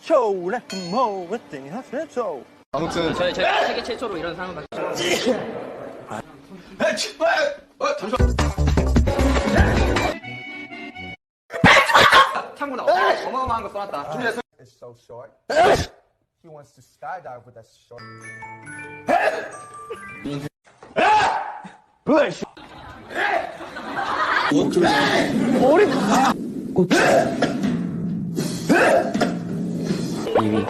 쇼 레트모 웨팅 하세요. 아무튼 저희 세계 최초로 이런 상을 받았죠. 참고로 어마어마한 거 써놨다. 준비됐어? It's so short. He wants to skydive with that short. 이미